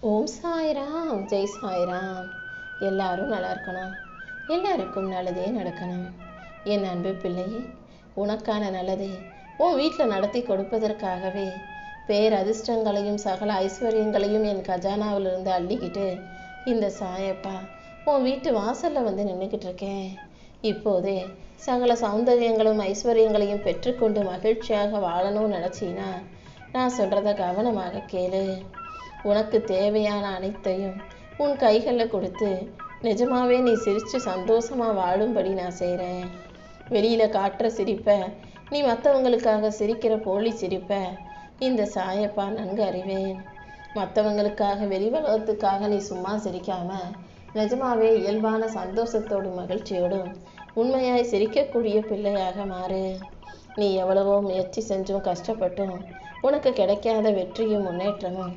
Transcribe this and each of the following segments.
ஓம் சாய்ராம், ஜெய் சாய்ராம். எல்லாரும் நல்லா இருக்கணும், எல்லாருக்கும் நல்லதே நடக்கணும். என் அன்பு பிள்ளையே, உனக்கான நல்லதை உன் வீட்டில் நடத்தி கொடுப்பதற்காகவே பேரதிர்ஷ்டங்களையும் சகல ஐஸ்வர்யங்களையும் என் கஜானாவிலிருந்து அள்ளிக்கிட்டு இந்த சாயப்பா உன் வீட்டு வாசலில் வந்து நின்றுக்கிட்டு இருக்கேன். இப்போதே சகல சௌந்தரியங்களும் ஐஸ்வர்யங்களையும் பெற்றுக்கொண்டு மகிழ்ச்சியாக வாழணும்னு நினச்சின்னா நான் சொல்கிறத கவனமாக கேளு. உனக்கு தேவையான அனைத்தையும் உன் கைகளில் கொடுத்து நிஜமாவே நீ சிரித்து சந்தோஷமாக வாழும்படி நான் செய்கிறேன். வெளியில் காட்டுற சிரிப்பை, நீ மற்றவங்களுக்காக சிரிக்கிற போலி சிரிப்பை இந்த சாயப்பா நன்கு அறிவேன். மற்றவங்களுக்காக வெளி உலகத்துக்காக நீ சும்மா சிரிக்காம நிஜமாவே இயல்பான சந்தோஷத்தோடும் மகிழ்ச்சியோடும் உண்மையாய் சிரிக்கக்கூடிய பிள்ளையாக மாறு. நீ எவ்வளவோ முயற்சி செஞ்சும் கஷ்டப்பட்டும் உனக்கு கிடைக்காத வெற்றியும் முன்னேற்றமும்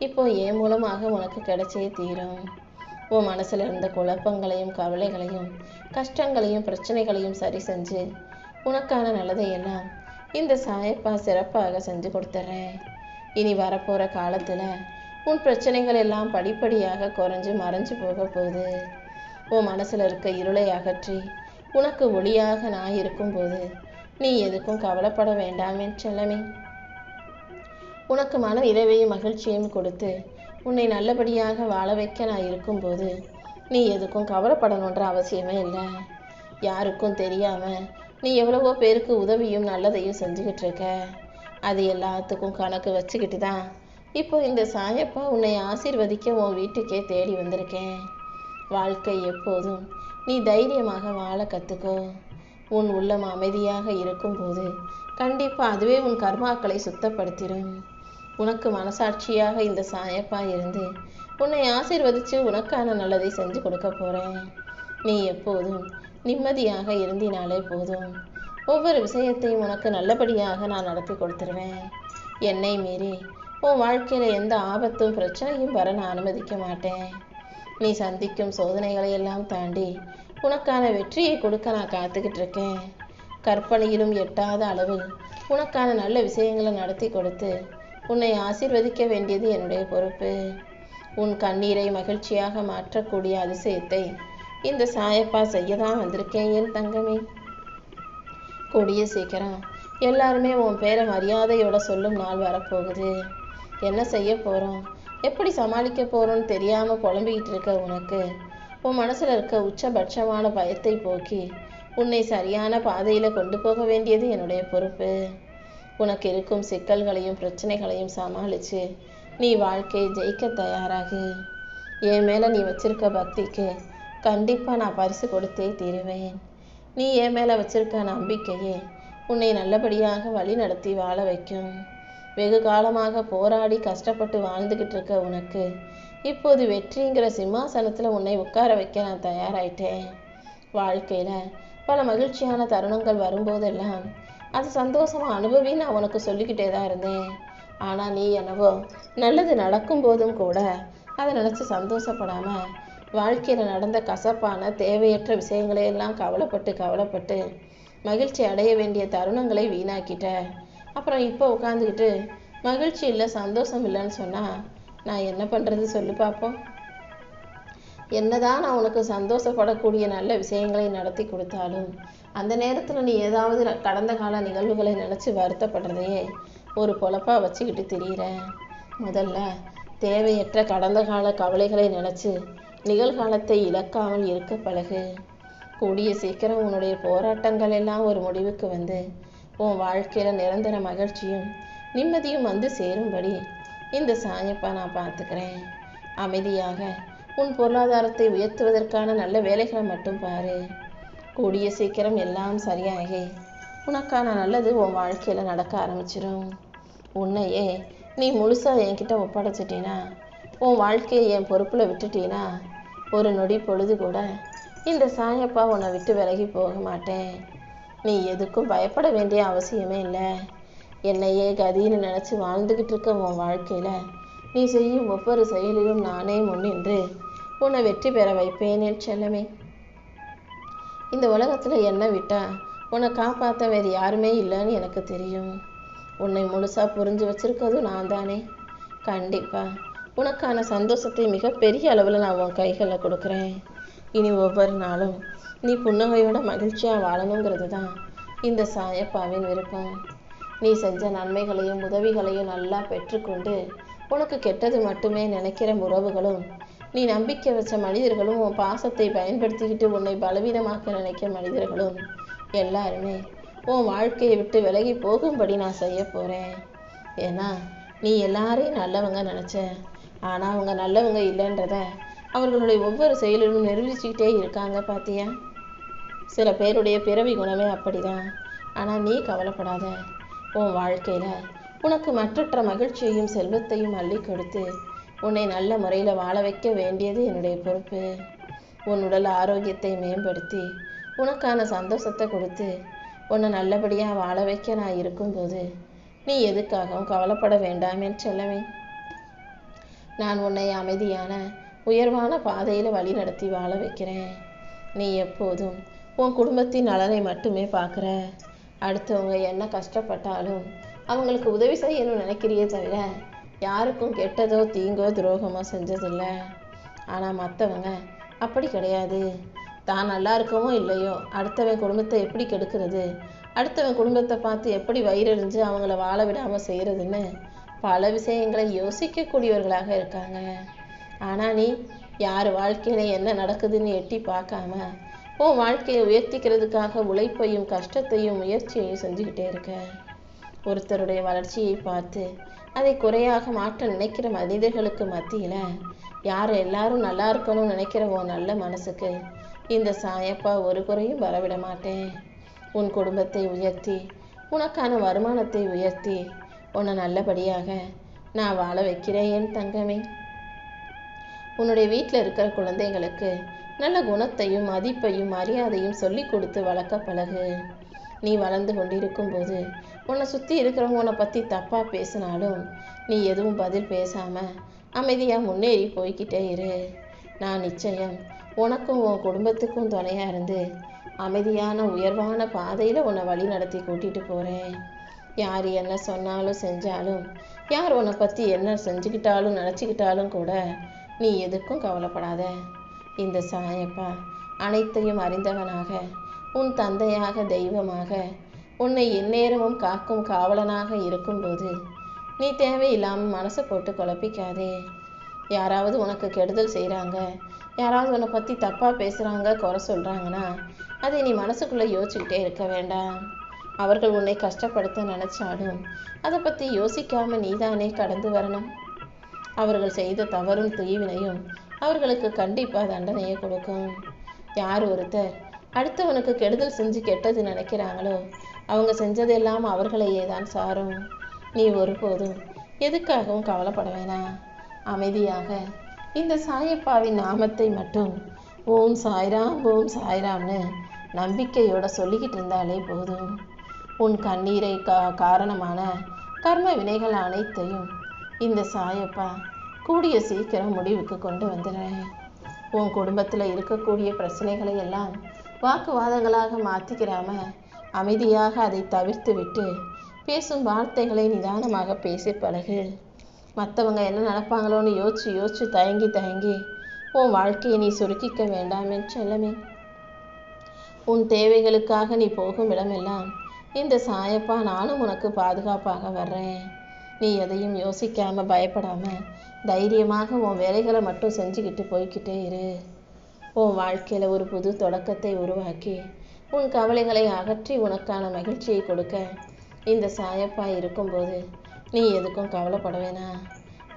இப்போ என் மூலமாக உனக்கு கிடைச்சே தீரும். உன் மனசுல இருந்த குழப்பங்களையும் கவலைகளையும் கஷ்டங்களையும் பிரச்சனைகளையும் சரி செஞ்சு உனக்கான நல்லதையெல்லாம் இந்த சாயப்பா சிறப்பாக செஞ்சு கொடுத்துட்றேன். இனி வரப்போற காலத்துல உன் பிரச்சனைகள் எல்லாம் படிப்படியாக குறைஞ்சு மறைஞ்சு போக போகுது. உன் மனசுல இருக்க இருளை அகற்றி உனக்கு ஒளியாக நான் இருக்கும்போது நீ எதுக்கும் கவலைப்பட வேண்டாம் என் செல்லமே. உனக்கு மன நிறைவையும் மகிழ்ச்சியையும் கொடுத்து உன்னை நல்லபடியாக வாழ வைக்க நான் இருக்கும்போது நீ எதுக்கும் கவலைப்படணுன்ற அவசியமே இல்லை. யாருக்கும் தெரியாம நீ எவ்வளவோ பேருக்கு உதவியும் நல்லதையும் செஞ்சுக்கிட்டு இருக்க. அது எல்லாத்துக்கும் கணக்கு வச்சுக்கிட்டு தான் இப்போ இந்த சாயப்பா உன்னை ஆசீர்வதிக்க உன் வீட்டுக்கே தேடி வந்திருக்கேன். வாழ்க்கை எப்போதும் நீ தைரியமாக வாழ கற்றுக்கோ. உன் உள்ளம் அமைதியாக இருக்கும்போது கண்டிப்பாக அதுவே உன் கர்மாக்களை சுத்தப்படுத்திடும். உனக்கு மனசாட்சியாக இந்த சாயப்பா இருந்து உன்னை ஆசீர்வதித்து உனக்கான நல்லதை செஞ்சு கொடுக்க போகிறேன். நீ எப்போதும் நிம்மதியாக இருந்தினாலே போதும். ஒவ்வொரு விஷயத்தையும் உனக்கு நல்லபடியாக நான் நடத்தி கொடுத்துருவேன். என்னை மீறி உன் வாழ்க்கையில் எந்த ஆபத்தும் பிரச்சனையும் வர நான் அனுமதிக்க மாட்டேன். நீ சந்திக்கும் சோதனைகளை எல்லாம் தாண்டி உனக்கான வெற்றியை கொடுக்க நான் காத்துக்கிட்டு இருக்கேன். கற்பனையிலும் எட்டாத அளவில் உனக்கான நல்ல விஷயங்களை நடத்தி கொடுத்து உன்னை ஆசீர்வதிக்க வேண்டியது என்னுடைய பொறுப்பு. உன் கண்ணீரை மகிழ்ச்சியாக மாற்றக்கூடிய அதிசயத்தை இந்த சாயப்பா செய்யதான் வந்திருக்கேன் என் தங்கமே. கூடிய சீக்கிரம் எல்லாருமே உன் பேரை மரியாதையோட சொல்லும் நாள் வரப்போகுது. என்ன செய்ய போகிறோம், எப்படி சமாளிக்க போகிறோன்னு தெரியாமல் புலம்பிக்கிட்டு இருக்க உனக்கு உன் மனசில் இருக்க உச்சபட்சமான பயத்தை போக்கி உன்னை சரியான பாதையில் கொண்டு போக வேண்டியது என்னுடைய பொறுப்பு. உனக்கு இருக்கும் சிக்கல்களையும் பிரச்சனைகளையும் சமாளித்து நீ வாழ்க்கையை ஜெயிக்க தயாராகு. என் மேலே நீ வச்சிருக்க பக்திக்கு கண்டிப்பாக நான் பரிசு கொடுத்தே தீருவேன். நீ என் மேலே வச்சிருக்க நம்பிக்கையே உன்னை நல்லபடியாக வழி நடத்தி வாழ வைக்கும். வெகு காலமாக போராடி கஷ்டப்பட்டு வாழ்ந்துக்கிட்டு இருக்க உனக்கு இப்போது வெற்றிங்கிற சிம்மாசனத்தில் உன்னை உட்கார வைக்க நான் தயாராயிட்டேன். வாழ்க்கையில் பல மகிழ்ச்சியான தருணங்கள் வரும்போதெல்லாம் அது சந்தோஷமாக அனுபவி நான் உனக்கு சொல்லிக்கிட்டே தான் இருந்தேன். ஆனால் நீ என்னவோ நல்லது நடக்கும் போதும் கூட அதை நினச்சி சந்தோஷப்படாமல் வாழ்க்கையில் நடந்த கசப்பான தேவையற்ற விஷயங்களையெல்லாம் கவலைப்பட்டு மகிழ்ச்சி அடைய வேண்டிய தருணங்களை வீணாக்கிட்ட. அப்புறம் இப்போ உட்காந்துக்கிட்டு மகிழ்ச்சி இல்லை சந்தோஷம் இல்லைன்னு சொன்னால் நான் என்ன பண்ணுறது சொல்லு பார்ப்போம். என்னதான் நான் உனக்கு சந்தோஷப்படக்கூடிய நல்ல விஷயங்களை நடத்தி கொடுத்தாலும் அந்த நேரத்தில் நீ ஏதாவது கடந்த கால நிகழ்வுகளை நினச்சி வருத்தப்படுறதையே ஒரு பொழப்பா வச்சுக்கிட்டு திரியிற. முதல்ல தேவையற்ற கடந்த கால கவலைகளை நினச்சி நிகழ்காலத்தை இழக்காமல் இருக்க பழகு. கூடிய சீக்கிரம் உன்னுடைய போராட்டங்கள் எல்லாம் ஒரு முடிவுக்கு வந்து உன் வாழ்க்கையில் நிரந்தர மகிழ்ச்சியும் நிம்மதியும் வந்து சேரும்படி இந்த சாயப்பா நான் பார்த்துக்கிறேன். அமைதியாக உன் பொருளாதாரத்தை உயர்த்துவதற்கான நல்ல வேலைகளை மட்டும் பாரு. கூடிய சீக்கிரம் எல்லாம் சரியாகி உனக்கான நல்லது உன் வாழ்க்கையில் நடக்க ஆரம்பிச்சிடும். உன்னையே நீ முழுசாக என்கிட்ட ஒப்படைச்சிட்டினா, உன் வாழ்க்கையை என் பொறுப்பில் விட்டுட்டீனா ஒரு நொடி பொழுது கூட இந்த சாயப்பா உன்னை விட்டு விலகி போக மாட்டேன். நீ எதுக்கும் பயப்பட வேண்டிய அவசியமே இல்லை. என்னையே கதின்னு நினச்சி வாழ்ந்துக்கிட்டு இருக்க உன் வாழ்க்கையில் நீ செய்யும் ஒவ்வொரு செயலிலும் நானே முன்னின்று உன்னை வெற்றி பெற வைப்பேன் என் செல்லமே. இந்த உலகத்தில் என்னை விட்டா உன்னை காப்பாற்ற வேறு யாருமே இல்லைன்னு எனக்கு தெரியும். உன்னை முழுசாக புரிஞ்சு வச்சிருக்கிறதும் நான் தானே. கண்டிப்பாக உனக்கான சந்தோஷத்தை மிகப்பெரிய அளவில் நான் உன் கைகளில் கொடுக்குறேன். இனி ஒவ்வொரு நாளும் நீ புன்னகையோட மகிழ்ச்சியாக வாழணுங்கிறது தான் இந்த சாயப்பாவின் விருப்பம். நீ செஞ்ச நன்மைகளையும் உதவிகளையும் நல்லா பெற்றுக்கொண்டு உனக்கு கெட்டது மட்டுமே நினைக்கிற உறவுகளும், நீ நம்பிக்கை வச்ச மனிதர்களும், உன் பாசத்தை பயன்படுத்திக்கிட்டு உன்னை பலவீனமாக்க நினைக்க மனிதர்களும் எல்லாருமே உன் வாழ்க்கையை விட்டு விலகி போகும்படி நான் செய்ய போகிறேன். ஏன்னா நீ எல்லாரையும் நல்லவங்க நினச்ச, ஆனால் அவங்க நல்லவங்க இல்லைன்றத அவர்களுடைய ஒவ்வொரு செயலிலும் நிரூபிச்சுக்கிட்டே இருக்காங்க பார்த்தியா? சில பேருடைய பிறவி குணமே அப்படிதான். ஆனால் நீ கவலைப்படாத. உன் வாழ்க்கையில் உனக்கு மற்றற்ற மகிழ்ச்சியையும் செல்வத்தையும் அள்ளி கொடுத்து உன்னை நல்ல முறையில் வாழ வைக்க வேண்டியது என்னுடைய பொறுப்பு. உன் உடல் ஆரோக்கியத்தை மேம்படுத்தி உனக்கான சந்தோஷத்தை கொடுத்து உன்னை நல்லபடியாக வாழ வைக்க நான் இருக்கும்போது நீ எதுக்காகவும் கவலைப்பட வேண்டாம் என் செல்லமே. நான் உன்னை அமைதியான உயர்வான பாதையில் வழி நடத்தி வாழ வைக்கிறேன். நீ எப்போதும் உன் குடும்பத்தின் நலனை மட்டுமே பார்க்குற. அடுத்தவங்க என்ன கஷ்டப்பட்டாலும் அவங்களுக்கு உதவி செய்யணும்னு நினைக்கிறியே தவிர யாருக்கும் கெட்டதோ தீங்கோ துரோகமோ செஞ்சதில்லை. ஆனால் மற்றவங்க அப்படி கிடையாது. தான் நல்லா இருக்கவோ இல்லையோ அடுத்தவன் குடும்பத்தை எப்படி கெடுக்கிறது, அடுத்தவன் குடும்பத்தை பார்த்து எப்படி வயிறறிஞ்சு அவங்கள வாழ விடாமல் செய்கிறதுன்னு பல விஷயங்களை யோசிக்கக்கூடியவர்களாக இருக்காங்க. ஆனால் நீ யார் வாழ்க்கையில் என்ன நடக்குதுன்னு எட்டி பார்க்காம உன் வாழ்க்கையை உயர்த்திக்கிறதுக்காக உழைப்பையும் கஷ்டத்தையும் முயற்சியையும் செஞ்சுக்கிட்டே இருக்க. ஒருத்தருடைய வளர்ச்சியை பார்த்து அதை குறையாக மாற்ற நினைக்கிற மனிதர்களுக்கு மத்தியில் யார் எல்லாரும் நல்லா இருக்கணும்னு நினைக்கிற உன் நல்ல மனசுக்கு இந்த சாயப்பா ஒரு குறையும் வரவிட மாட்டேன். உன் குடும்பத்தை உயர்த்தி உனக்கான வருமானத்தை உயர்த்தி உன்னை நல்லபடியாக நான் வாழ வைக்கிறேன் என் தங்கமே. உன்னுடைய வீட்டில் இருக்கிற குழந்தைகளுக்கு நல்ல குணத்தையும் மதிப்பையும் மரியாதையும் சொல்லி கொடுத்து வளர்க்க பழகு. நீ வளர்ந்து கொண்டிருக்கும் போது உன்னை சுற்றி இருக்கிறவங்க உன்னை பற்றி தப்பாக பேசினாலும் நீ எதுவும் பதில் பேசாமல் அமைதியாக முன்னேறி போய்கிட்டே இரு. நான் நிச்சயம் உனக்கும் உன் குடும்பத்துக்கும் துணையாக இருந்து அமைதியான உயர்வான பாதையில் உன்னை வழி நடத்தி கூட்டிகிட்டு போகிறேன். யார் என்ன சொன்னாலும் செஞ்சாலும், யார் உன்னை பற்றி என்ன செஞ்சுக்கிட்டாலும் நினச்சிக்கிட்டாலும் கூட நீ எதுக்கும் கவலைப்படாத. இந்த சாயப்பா அனைத்தையும் அறிந்தவனாக, உன் தந்தையாக, தெய்வமாக, உன்னை எந்நேரமும் காக்கும் காவலனாக இருக்கும்போது நீ தேவையில்லாமல் மனசை போட்டு குழப்பிக்காதே. யாராவது உனக்கு கெடுதல் செய்கிறாங்க, யாராவது உன்னை பற்றி தப்பாக பேசுகிறாங்க, குறை சொல்கிறாங்கன்னா அதை நீ மனசுக்குள்ளே யோசிச்சுக்கிட்டே இருக்க வேண்டாம். அவர்கள் உன்னை கஷ்டப்படுத்த நினச்சாலும் அதை பற்றி யோசிக்காமல் நீதானே கடந்து வரணும். அவர்கள் செய்த தவறும் தீவினையும் அவர்களுக்கு கண்டிப்பாக தண்டனையை கொடுக்கும். யார் ஒருத்தர் அடுத்தவனுக்கு கெடுதல் செஞ்சு கெட்டது நினைக்கிறாங்களோ அவங்க செஞ்சதெல்லாம் அவர்களையே தான் சாரும். நீ ஒருபோதும் எதுக்காகவும் கவலைப்பட வேணாம். அமைதியாக இந்த சாயப்பாவின் நாமத்தை மட்டும் ஓம் சாய்ராம் ஓம் சாய்ராம்னு நம்பிக்கையோட சொல்லிக்கிட்டு இருந்தாலே போதும். உன் கண்ணீரை காரணமான கர்ம வினைகள் அனைத்தையும் இந்த சாயப்பா கூடிய சீக்கிரம் முடிவுக்கு கொண்டு வந்துடுறேன். உன் குடும்பத்தில் இருக்கக்கூடிய பிரச்சனைகளை எல்லாம் வாக்குவாதங்களாக மாற்றிக்கிறாம அமைதியாக அதை தவிர்த்து விட்டு பேசும் வார்த்தைகளை நிதானமாக பேசி பழகு. மற்றவங்க என்ன நினைப்பாங்களோன்னு யோசிச்சு தயங்கி உன் வாழ்க்கையை நீ சுருக்கிக்க வேண்டாம் என் செல்லமே. உன் தேவைகளுக்காக நீ போகும் இடமெல்லாம் இந்த சாயப்பா நானும் உனக்கு பாதுகாப்பாக வர்றேன். நீ எதையும் யோசிக்காம பயப்படாம தைரியமாக உன் வேலைகளை மட்டும் செஞ்சுக்கிட்டு போய்கிட்டே இரு. உன் வாழ்க்கையில் ஒரு புது தொடக்கத்தை உருவாக்கி உன் கவலைகளை அகற்றி உனக்கான மகிழ்ச்சியை கொடுக்க இந்த சாயப்பா இருக்கும்போது நீ எதுக்கும் கவலைப்பட வேணாம்.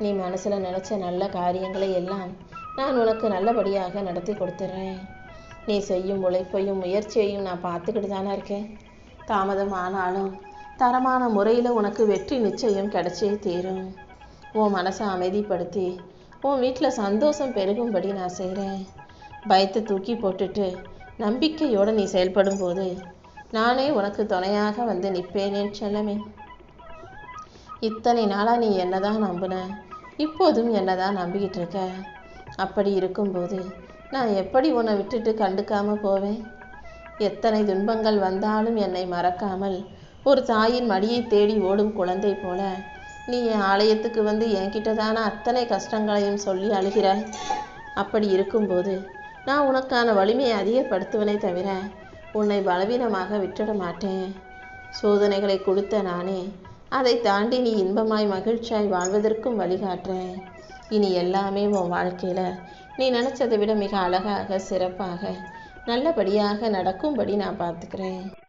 நீ மனசில் நினச்ச நல்ல காரியங்களை எல்லாம் நான் உனக்கு நல்லபடியாக நடத்தி கொடுத்துட்றேன். நீ செய்யும் உழைப்பையும் முயற்சியையும் நான் பார்த்துக்கிட்டு தானே இருக்கேன். தாமதம் ஆனாலும் தரமான முறையில் உனக்கு வெற்றி நிச்சயம் கிடைச்சே தீரும். உன் மனசை அமைதிப்படுத்தி உன் வீட்டில் சந்தோஷம் பெருகும்படி நான் செய்கிறேன். பயத்தை தூக்கி போட்டுட்டு நம்பிக்கையோடு நீ செயல்படும் போது நானே உனக்கு துணையாக வந்து நிற்பேனேன் செல்லமே. இத்தனை நாளாக நீ என்னதான் நம்பின, இப்போதும் என்னதான் நம்பிக்கிட்டு இருக்க. அப்படி இருக்கும்போது நான் எப்படி உன்னை விட்டுட்டு கண்டுக்காமல் போவேன்? எத்தனை துன்பங்கள் வந்தாலும் என்னை மறக்காமல் ஒரு தாயின் மடியை தேடி ஓடும் குழந்தை போல நீ என் ஆலயத்துக்கு வந்து என்கிட்ட தானே அத்தனை கஷ்டங்களையும் சொல்லி அழுகிறாய். அப்படி இருக்கும்போது நான் உனக்கான வலிமையை அதிகப்படுத்துவனே தவிர உன்னை பலவீனமாக விட்டுட மாட்டேன். சோதனைகளை கொடுத்த நானே அதை தாண்டி நீ இன்பமாய் மகிழ்ச்சியாய் வாழ்வதற்கும் வழிகாட்டுறேன். இனி எல்லாமே உன் வாழ்க்கையில் நீ நினச்சதை விட மிக அழகாக, சிறப்பாக, நல்லபடியாக நடக்கும்படி நான் பார்த்துக்கிறேன்.